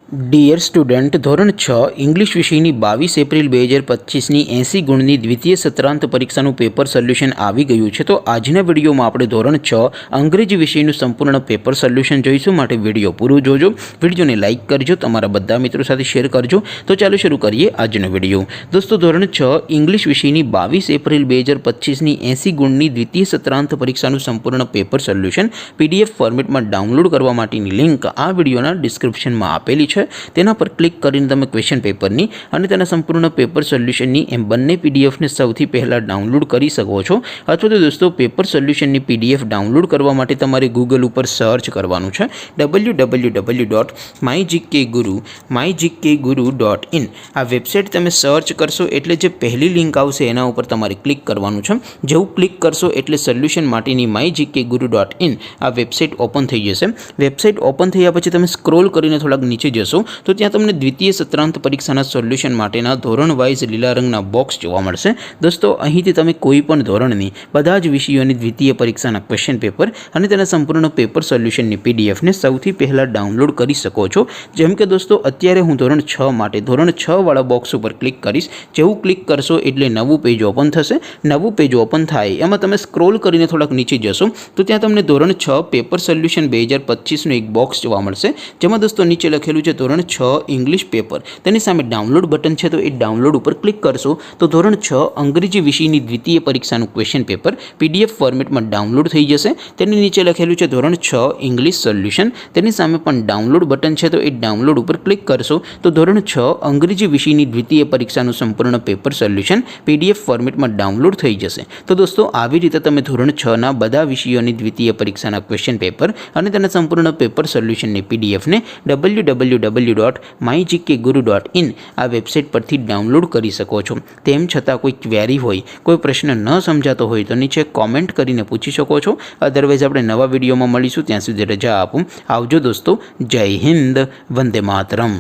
Dear student, ધોરણ 6 English વિષયની 22 April 2025ની 80 ગુણની દ્વિતીય સત્રાંત પરીક્ષાનું પેપર સોલ્યુશન આવી ગયું છે। તો આજના વિડીયોમાં આપણે ધોરણ 6 અંગ્રેજી વિષયનું સંપૂર્ણ પેપર સોલ્યુશન જોઈશું, માટે વિડીયો પૂરું જોજો। વિડીયોને લાઇક કરજો, તમારા બધા મિત્રો સાથે શેર કરજો। તો ચાલો શરૂ કરીએ આજનો વિડીયો। દોસ્તો, ધોરણ 6 ઇંગ્લિશ વિષયની 22 એપ્રિલ 2025ની 80 ગુણની દ્વિતીય સત્રાંત પરીક્ષાનું સંપૂર્ણ પેપર સોલ્યુશન PDF ફોર્મેટમાં ડાઉનલોડ કરવા માટેની લિંક આ વિડીયોના ડિસ્ક્રિપ્શનમાં આપેલી છે। તેના પર ક્લિક કરીને તમે ક્વેશ્ચન પેપરની અને તેના સંપૂર્ણ પેપર સોલ્યુશનની એમ બંને પીડીએફને સૌથી પહેલાં ડાઉનલોડ કરી શકો છો। અથવા તો દોસ્તો, પેપર સોલ્યુશનની PDF ડાઉનલોડ કરવા માટે તમારે ગૂગલ ઉપર સર્ચ કરવાનું છે www.mygkguru.in। આ વેબસાઇટ તમે સર્ચ કરશો એટલે જે પહેલી લિંક આવશે એના ઉપર તમારે ક્લિક કરવાનું છે। જેવું ક્લિક કરશો એટલે સોલ્યુશન માટેની mygkguru.in આ વેબસાઇટ ઓપન થઈ જશે। વેબસાઇટ ઓપન થયા પછી તમે સ્ક્રોલ કરીને થોડાક નીચે જશો તો ત્યાં તમને દ્વિતીય સત્રાંત પરીક્ષાના સોલ્યુશન માટેના ધોરણ વાઇઝ લીલા રંગના બોક્સ જોવા મળશે। દોસ્તો, અહીંથી તમે કોઈ પણ ધોરણની બધા જ વિષયોની દ્વિતીય પરીક્ષાના ક્વેશ્ચન પેપર અને તેના સંપૂર્ણ પેપર સોલ્યુશનની પીડીએફને સૌથી પહેલાં ડાઉનલોડ કરી શકો છો। જેમ કે દોસ્તો, અત્યારે હું ધોરણ 6 માટે ધોરણ 6 વાળા બોક્સ ઉપર ક્લિક કરીશ। જેવું ક્લિક કરશો એટલે નવું પેજ ઓપન થશે। નવું પેજ ઓપન થાય એમાં તમે સ્ક્રોલ કરીને થોડાક નીચે જશો તો ત્યાં તમને ધોરણ 6 પેપર સોલ્યુશન 2025નું એક બોક્સ જોવા મળશે, જેમાં દોસ્તો નીચે લખેલું છે ધોરણ 6 ઇંગ્લિશ પેપર। તેની સામે ડાઉનલોડ બટન છે, તો એ ડાઉનલોડ ઉપર ક્લિક કરશો તો ધોરણ 6 અંગ્રેજી વિષયની દ્વિતીય પરીક્ષાનું ક્વેશ્ચન પેપર PDF ફોર્મેટમાં ડાઉનલોડ થઈ જશે। તેની નીચે લખેલું છે ધોરણ 6 ઇંગ્લિશ સોલ્યુશન। તેની સામે પણ ડાઉનલોડ બટન છે, તો એ ડાઉનલોડ ઉપર ક્લિક કરશો તો ધોરણ 6 અંગ્રેજી વિષયની દ્વિતીય પરીક્ષાનું સંપૂર્ણ પેપર સોલ્યુશન PDF ફોર્મેટમાં ડાઉનલોડ થઈ જશે। તો દોસ્તો, આવી રીતે તમે ધોરણ 6ના બધા વિષયોની દ્વિતીય પરીક્ષાના ક્વેશ્ચન પેપર અને તેના સંપૂર્ણ પેપર સોલ્યુશનની પીડીએફને www.mygkguru.in આ વેબસાઇટ પરથી ડાઉનલોડ કરી શકો છો। તેમ છતાં કોઈ ક્વેરી હોય, કોઈ પ્રશ્ન ન સમજાતો હોય તો નીચે કોમેન્ટ કરીને પૂછી શકો છો। અધરવાઇઝ આપણે નવા વિડીયોમાં મળીશું, ત્યાં સુધી રજા આપું। આવજો દોસ્તો, જય હિન્દ, વંદે માતરમ।